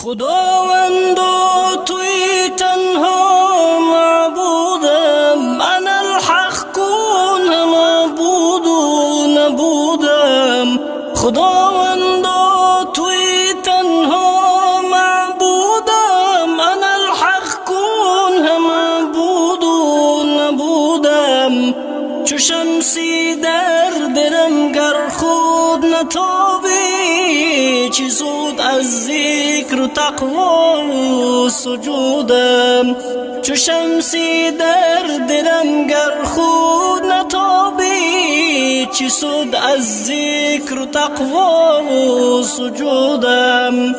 خداوندو توی تنها معبودم، انا الحق کن معبود و نبودم. خداوندو توی تنها معبودم، انا الحق کن معبود و نبودم. چو شمسی در دلم گر خود نتابی، چی زود از ذکر و تقوا و سجودم. چو شمسی در دلم گر خود نتابی، چی سود از ذکر و تقوا و سجودم.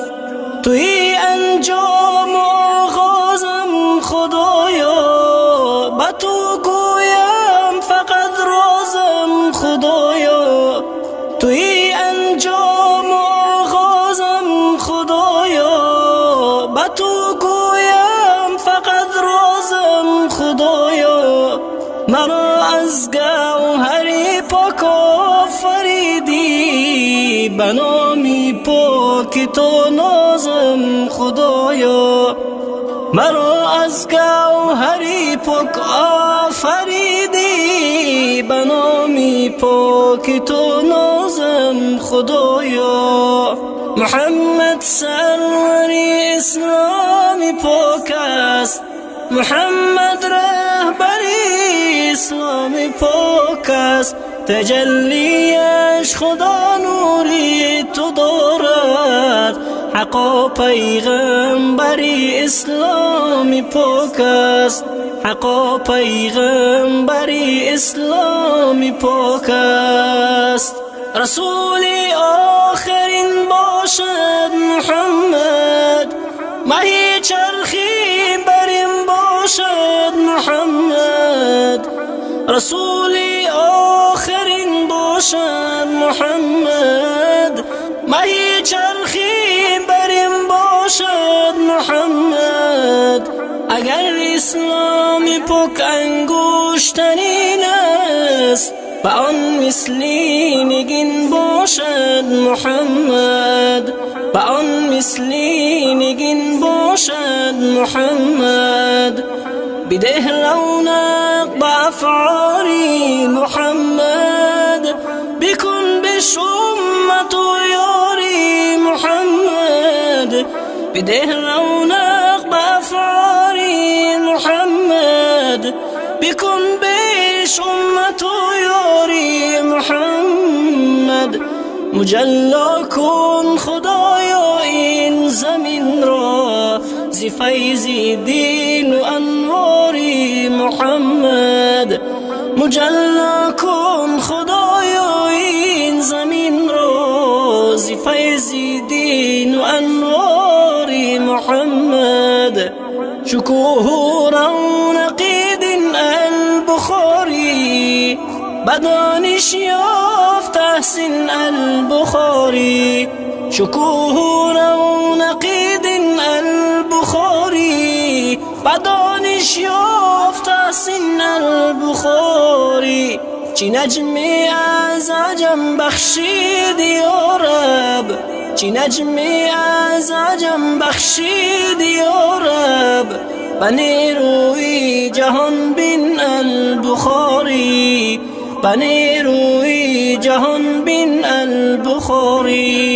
توی انجام و آغازم خدایا، با تو گویم فقط رازم خدایا. توی انجام و آغازم خدایا، با تو گویم فقط رازم خدایا. مرا از گوهری پاک آفریدی، به نامی پاک تو نازم خدایا. مرا از گوهری پاک آفریدی، به نامی پاک تو نازم خدایا. محمد سروری اسلامی پاک است، محمد رهبری اسلامی پاک است. تجلیش خدا نوری تو دارد، حقا پیغمبری اسلامی پاک است. حقا پیغمبری اسلامی پاک است. رسولی آخرین باشد محمد، مهی چرخی بریم باشد محمد. رسولی آخرین باشد محمد، مهی چرخی بریم باشد محمد. اگر اسلام پاک انگشترین است، به آن مثلی نگین باشد محمد. به آن مثلی نگین باشد محمد. بده رونق به افعاری محمد، بکن بش امت و یاری محمد. بده رونق به افعاری محمد، بکن بش امت و یاری محمد. مجلا کن خدایا این زمین را، ز فیض دین و انوار محمد. مجلا کن خدایا این زمین را، ز فیض دین و انوار محمد. شکوه و رونق دین البخاری، بدانش یافت تحسین البخاری. شکوه و رونق دین البخاری، بدانش یافت تحسین البخاری. چی نجمی از عجم بخشیدی یا رب، چی نجمی از عجم بخشیدی یا رب. بنی روی جهان بین البخاری، بنی روی جهان بین البخاری.